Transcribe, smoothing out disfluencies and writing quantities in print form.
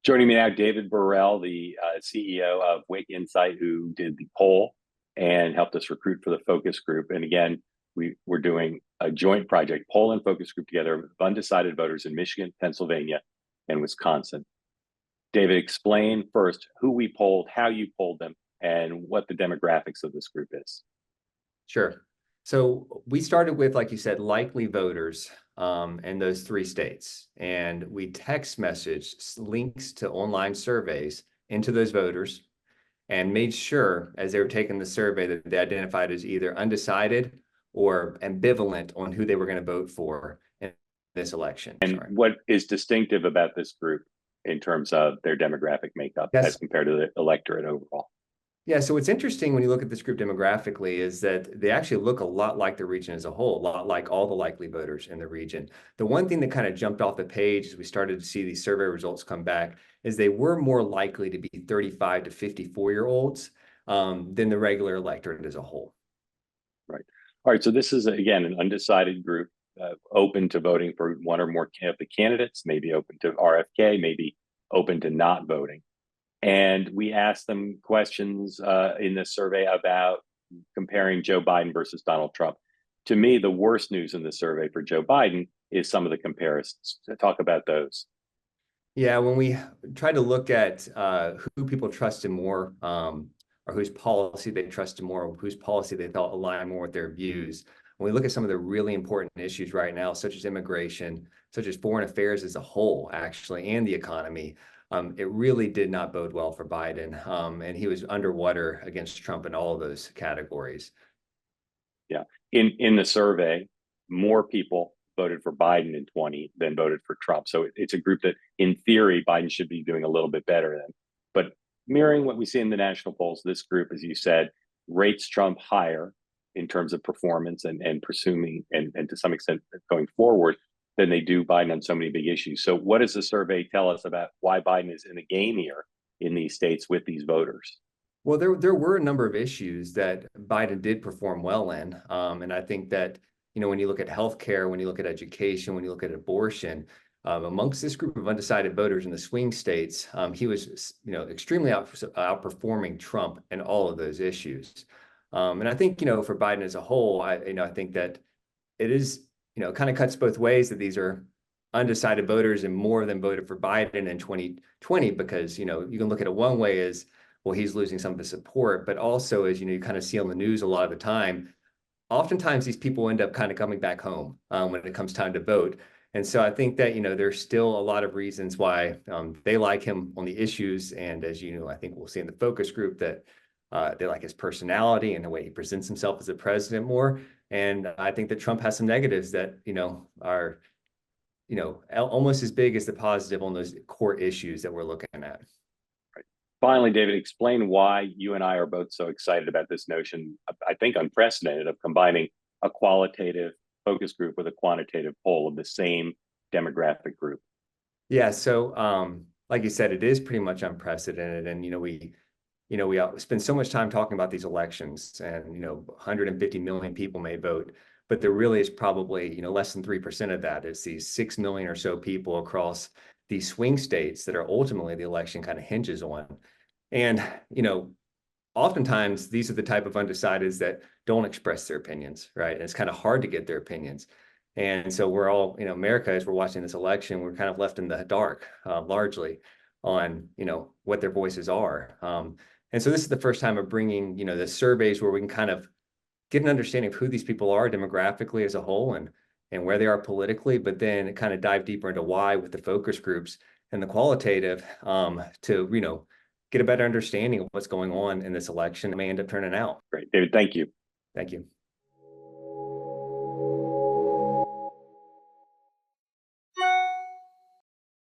Joining me now, David Burrell, the CEO of Wick Insight, who did the poll and helped us recruit for the focus group. And again, we're doing a joint project, poll and focus group together with undecided voters in Michigan, Pennsylvania, and Wisconsin. David, explain first who we polled, how you polled them, and what the demographics of this group is. Sure. So we started with, like you said, likely voters in those three states. And we text messaged links to online surveys into those voters and made sure as they were taking the survey that they identified as either undecided or ambivalent on who they were going to vote for in this election. And what is distinctive about this group in terms of their demographic makeup as compared to the electorate overall? Yeah, so what's interesting when you look at this group demographically is that they actually look a lot like the region as a whole, a lot like all the likely voters in the region. The one thing that kind of jumped off the page as we started to see these survey results come back is they were more likely to be 35 to 54-year-olds than the regular electorate as a whole. Right. All right. So this is, again, an undecided group open to voting for one or more of the candidates, maybe open to RFK, maybe open to not voting. And we asked them questions in this survey about comparing Joe Biden versus Donald Trump. To me, the worst news in the survey for Joe Biden is some of the comparisons. Talk about those. Yeah, when we tried to look at who people trusted more or whose policy they trusted more, or whose policy they felt aligned more with their views, when we look at some of the really important issues right now, such as immigration, such as foreign affairs as a whole, actually, and the economy, it really did not bode well for Biden. And he was underwater against Trump in all of those categories. Yeah. In the survey, more people voted for Biden in 20 than voted for Trump. So it's a group that, in theory, Biden should be doing a little bit better than. But mirroring what we see in the national polls, this group, as you said, rates Trump higher in terms of performance and presuming and to some extent going forward than they do Biden on so many big issues. So what does the survey tell us about why Biden is in the game here in these states with these voters? Well, there were a number of issues that Biden did perform well in. And I think that, when you look at healthcare, when you look at education, when you look at abortion, amongst this group of undecided voters in the swing states, he was, extremely outperforming Trump in all of those issues. And I think, for Biden as a whole, I think that it is, kind of cuts both ways that these are undecided voters and more of them voted for Biden in 2020 because, you can look at it one way as, well, he's losing some of the support, but also as, you kind of see on the news a lot of the time, oftentimes these people end up kind of coming back home when it comes time to vote. And so I think that, there's still a lot of reasons why they like him on the issues. And as I think we'll see in the focus group that they like his personality and the way he presents himself as a president more. And I think that Trump has some negatives that, are, almost as big as the positive on those core issues that we're looking at. Right. Finally, David, explain why you and I are both so excited about this notion, I think unprecedented, of combining a qualitative focus group with a quantitative poll of the same demographic group. Yeah. So, like you said, it is pretty much unprecedented. And, we spend so much time talking about these elections and, 150 million people may vote, but there really is probably, less than 3% of that is these 6 million or so people across these swing states that are ultimately the election kind of hinges on. And, oftentimes these are the type of undecideds that don't express their opinions, right? And it's kind of hard to get their opinions. And so we're all, America, as we're watching this election, we're kind of left in the dark largely on, what their voices are. And so this is the first time of bringing, the surveys where we can kind of get an understanding of who these people are demographically as a whole and where they are politically, but then kind of dive deeper into why with the focus groups and the qualitative to, get a better understanding of what's going on in this election that may end up turning out. Great. David, thank you. Thank you.